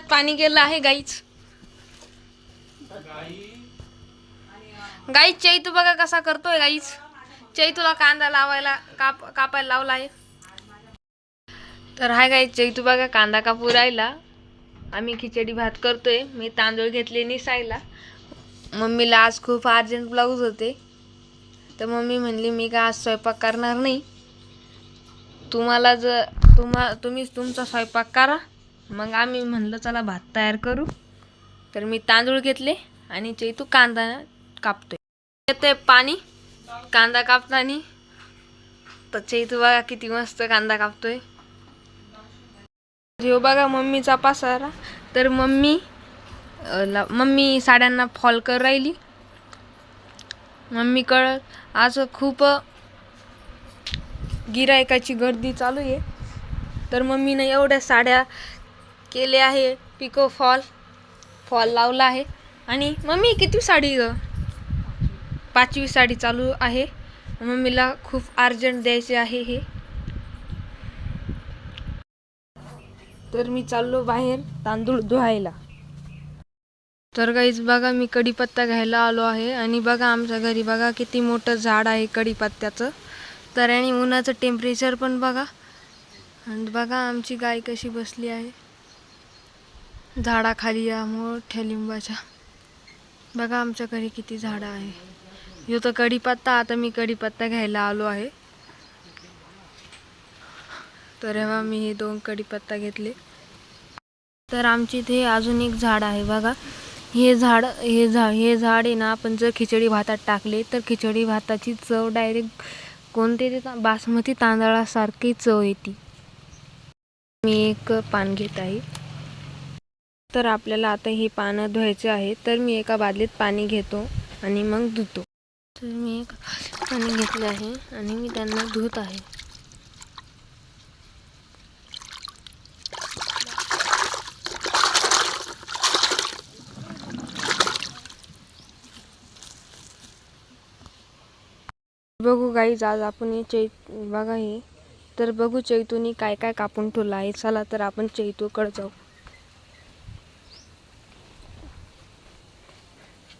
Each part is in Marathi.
पाणी गेलं आहे गाईच. गाईच चैतू बघा कसा करतोय. गाईच चैतूला कांदा लावायला कापायला लावला आहे. तर हाय गाईच चैतू बघा कांदा कापू राहिला. आम्ही खिचडी भात करतोय. मी तांदूळ घेतले निसायला. मम्मीला आज खूप अर्जंट ब्लाऊज होते, तर मम्मी म्हणली मी काय आज स्वयंपाक करणार नाही, तुम्हीच तुमचा स्वयंपाक करा. मग आम्ही म्हणलं चला भात तयार करू. तर मी तांदूळ घेतले आणि चैतू कांदा कापतोय. येते पाणी कांदा कापताना. तर चैतू बघा किती मस्त कांदा कापतोय. हो बघा मम्मीचा पसारा. तर मम्मी साड्यांना फॉल कर राहिली. मम्मीकडं आज खूप गिरायकाची गर्दी चालू आहे. तर मम्मीनं एवढ्या साड्या केल्या आहे. पिको फॉल लावला आहे. आणि मम्मी किती साडी ग? 5वी साडी चालू आहे. मम्मीला खूप अर्जंट द्यायचे आहे हे. तर मी चाललो बाहेर तांदूळ धुवायला. तर गाईज बघा मी कढीपत्ता घ्यायला आलो आहे. आणि बघा आमच्या घरी बघा किती मोठं झाड आहे कढीपत्त्याचं. तर आणि उन्हाचं टेम्परेचर पण बघा. आणि बघा आमची गाय कशी बसली आहे झाडाखाली या मोठ्या लिंबाच्या. बघा आमच्या घरी किती झाडं आहे. ह्यो तर कढीपत्ता. आता मी कढीपत्ता घ्यायला आलो आहे. तर तेव्हा मी हे 2 कढीपत्ता घेतले. तर आमची इथे अजून एक झाड आहे बघा. हे झाड आहे ना, आपण जर खिचडी भातात टाकले तर खिचडी भाताची चव डायरेक्ट कोणते ते बासमती तांदळासारखी चव येते. मी एक पान घेत आहे. तर आपल्याला आता हे पानं धुवायचे आहे. तर मी एका बादलीत पाणी घेतो आणि मग धुतो. तर मी एक पाणी घेतले आहे आणि मी त्यांना धुत आहे. बघू गाईज आज आपण बघा हे. तर बघू चैतूनी काय काय कापून ठेवलं आहे. चला तर आपण चैतूकडे जाऊ.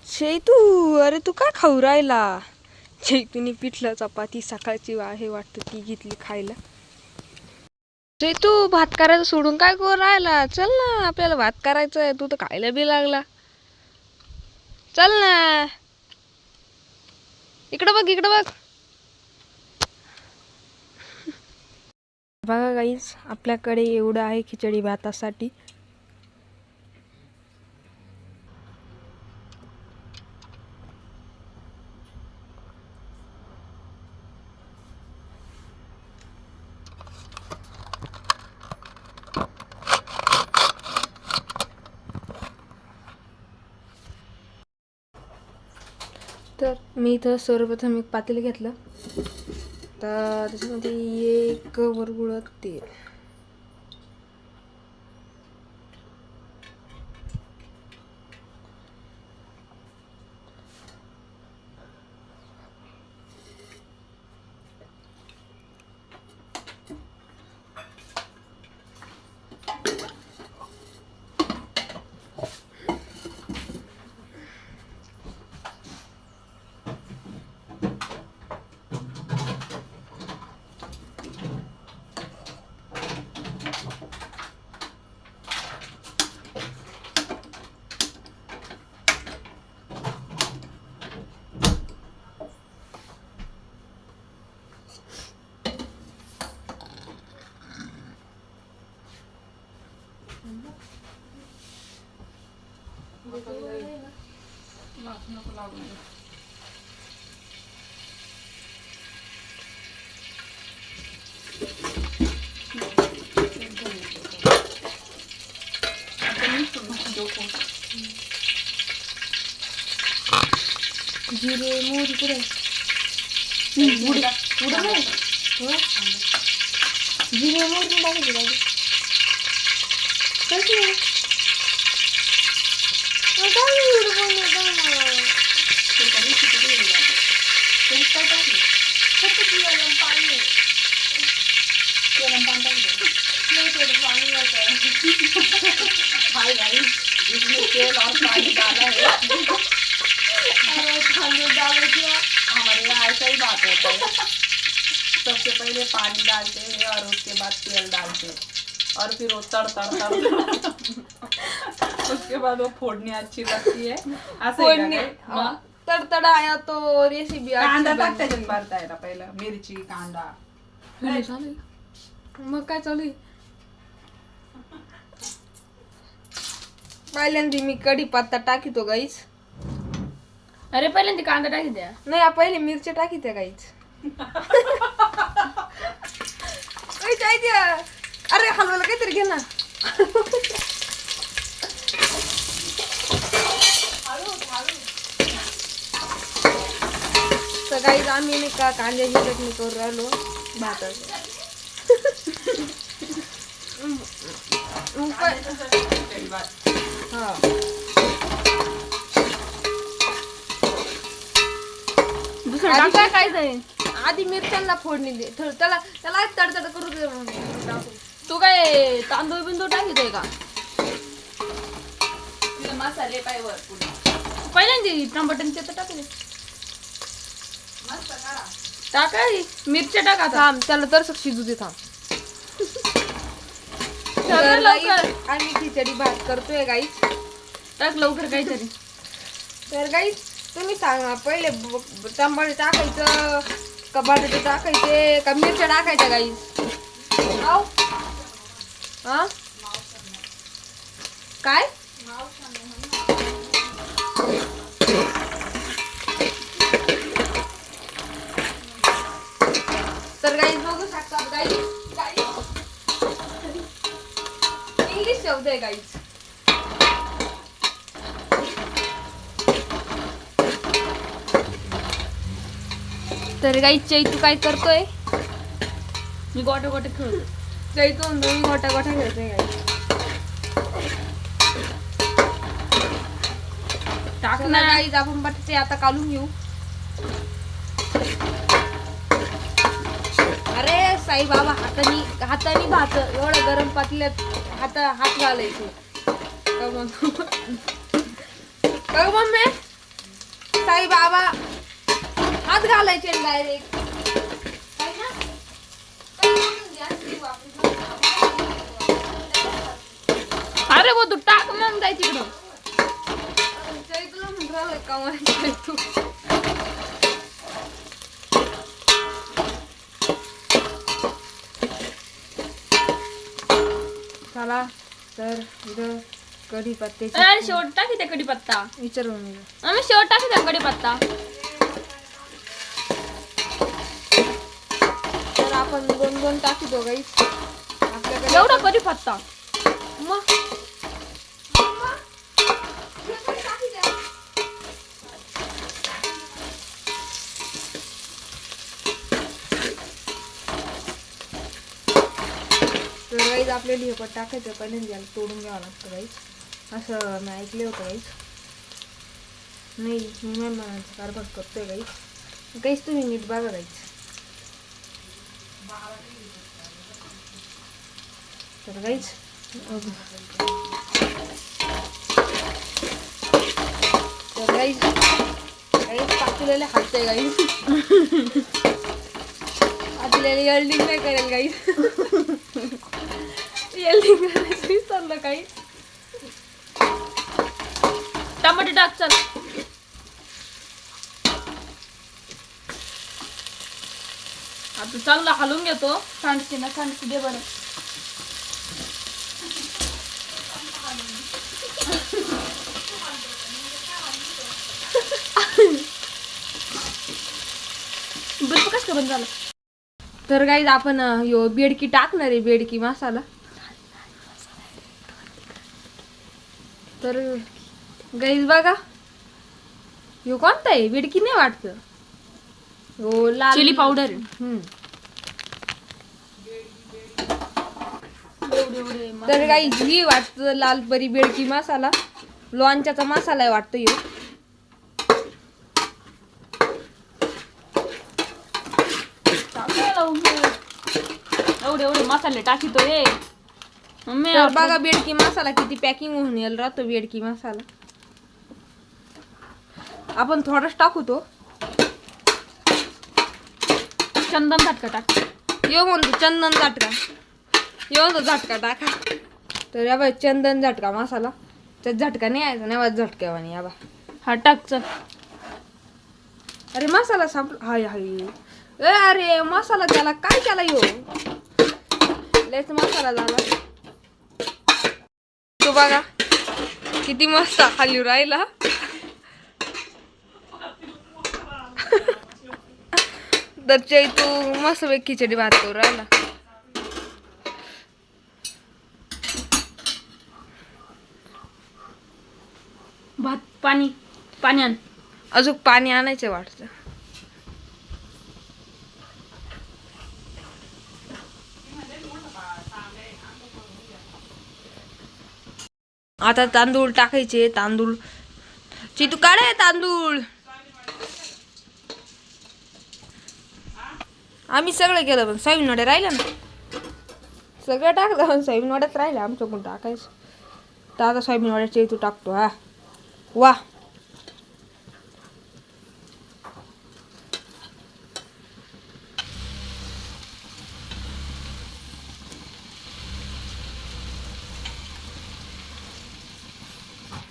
चैतू अरे तू काय खाऊ राहिला? चैतूनी पिठलं चपाती सकाळची आहे वाटतं ती घेतली खायला. चैतू भात करायचं सोडून काय करू राहिला? चल ना आपल्याला भात करायचं आहे. तू तर खायला बी लागला. चल ना इकडं बघ. बघा गाईज आपल्याकडे एवढं आहे खिचडी भातासाठी. तर मी इथं सर्वप्रथम एक पातेलं घेतलं. तर त्याच्यामध्ये 1 वरगुळ तेल. जिरे मोहरी कुठे? जिरे मोहरी टाकायची. पाणी तेल और पानी डाला है। हमारे यहाँ ऐसा ही बात होता है, सबसे पहले पानी डालते हैं और उसके बाद तेल डालते हैं और फिर वो तड़ तड़ तड़ उसके बाद वो फोड़नी अच्छी लगती है। फोडणी तडतडा आया तो रेसिपी कांदा टाक त्याच्यात परतायला पहिलं, मिरची कांदा. मग काय चालू आहे? पहिल्यांदा मी कढीपत्ता टाकीतो गाईच. अरे पहिल्यांदा कांदा टाकी द्या. नाही पहिले मिरची टाकीते गाईच. अरे हलवायला काहीतरी घे ना. तर गाईज आम्ही नाही का कांद्याची चटणी करून राहिलो भाताची. हा दुसरं काय काय जाईल? आधी मिरच्यांना फोडणी दे, त्याला त्याला तडतड करू दे. तू काय तांदूळ बिंदूळ टाकीत का? मसाले पाय भरपूर पहिल्यांदा टमाटर ते टाकले. मस्त काढा. टाकाय मिरच्या टाका आता. थांब त्याला तर शिजू दे. थांब. टाका लवकर. आम्ही खिचडी भात करतोय गाईस. टाक लवकर काहीतरी. तर गाईस तुम्ही सांगा पहिले टमाटे टाकायचं का बटाटे टाकायचे का मिरच्या टाकायच्या गाईस? हा काय तर गाईस बघू शकतात गाईस इंग्लिश शब्द आहे गाईस. तर गाईस चैतू काय करतोय? मी गोटे गोटे खेळतो. चैतू दोन्ही गोट्या गोट्या खेळतोय गाईस. टाक चला ना. गाईस आपण बटाटे आता काढून घेऊ. अरे साई बाबा हातानी भात एवढं गरम पातल्यात हात घालायचे का मम्मी? साई बाबा हात घालायचे डायरेक्ट. अरे वो तू टाक मग जाय तिकडं. तुला म्हणून राहिलं का मला तू चला तर इथं कढीपत्त्याची अरे शेवट टाकी त्या कढीपत्ता. विचारून आम्ही शेवट टाकी त्या कढीपत्ता. तर आपण दोन टाकीतो गाईस आपल्याकडे एवढा कढीपत्ता. मग तर गाईज आपल्याला हे पण टाकायचं पहिल्यांदा याला तोडून घ्यावं लागतं गाईज. असं मी ऐकले होतं गाईज. नाही मी मेहमानाचा कारभार करतोय गाईज. गाईज तुम्ही नीट बघा गाईज. तर गाईज तर गाईज पातुलेले हातय गाईज. आपल्याला एल्डिंग नाही करेल गाईज. एल्डिंग करायचं विसरलं काही. टमाटे टाक चल. आता चांगला हलवून घेतो. सांडशी ना सांडशी दे बरं. बरं कसं काय बंद झालं? तर गाईज आपण यो बेडकी टाकणार आहे, बेडकी मसाला. तर गाईज बघा यो कोणता आहे? बेडकी नाही वाटत. हो लाल चिली पावडर. तर गाईज ही वाटतं लाल परी बेडकी मसाला. लोणच्याचा मसाला आहे वाटतं यो. एवढे मसाले टाकीतोय. मम्मी तर बघा बेडकी मसाला किती पॅकिंग होऊन येईल राहतो बेडकी मसाला. आपण थोडाच टाकू तो. चंदन झटका टाक. यो म्हणतो चंदन झटका. यो म्हणतो झटका टाका. तर या बाई चंदन झटका मसाला. त्यात झटका नाही यायचा नाही झटक्यावानी या बा. हा टाक चल. अरे मसाला संपला. हाय हाय अरे मसाला त्याला काय केला यो. लयच मसाला झाला. तो बघा किती मस्त खाली राहिला. तर तू मस्त वेग खिचडी भात करू राहिला. भात पाणी पाणी आण. अजून पाणी आणायचं वाटतं. आता तांदूळ टाकायचे. तांदूळ चितू काढे तांदूळ. आम्ही सगळं केलं पण सोयाबीन वड्या राहिल्या ना. सगळं टाकलं पण सोयाबीन वड्याच राहिल्या आमच्याकडून टाकायचं. तर आता सोयाबीन वड्या चेतू टाकतो. हा वा.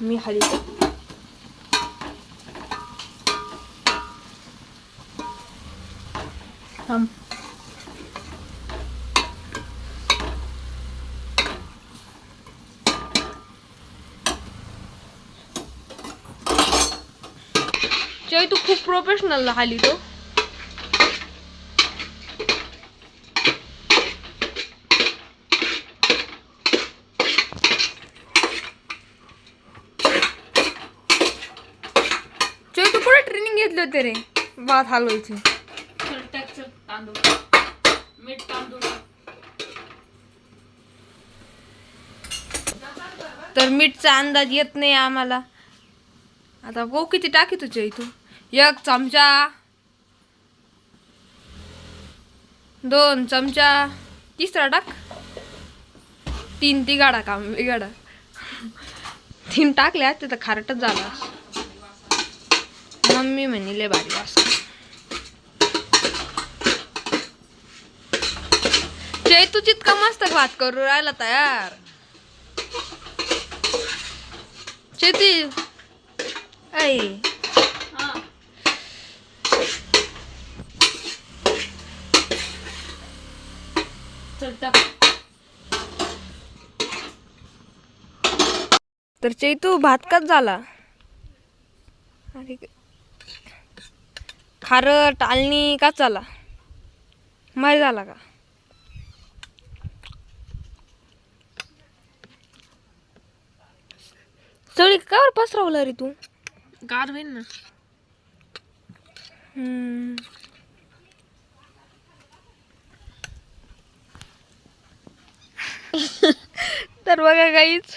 मी खाली थांब. तू खूप प्रोफेशनल खाली तो. तू कुठे ट्रेनिंग घेतली होते रे भात हलवायची. चल टाक चल तांदूळ. मीठ तांदूळ. तर मीठचा अंदाज येत नाही आम्हाला. आता गो किती टाकी तुझ्या इथून. 1 चमचा 2 चमचा 3रा टाक. 3 तिघाडा काम बिघाडा. 3 टाकल्या तर खारटच झाला. मम्मी म्हणे लय भारी वास. तू जितका मस्त भात करू राहिला तयार. चेती ऐ हा चल टाक. तर चैतू भात कच झाला. अरे खारट आलनी का झाला. मारी झाला का. चढी कावर पसरवलं रे तू. गार होईल ना. तर बघा काहीच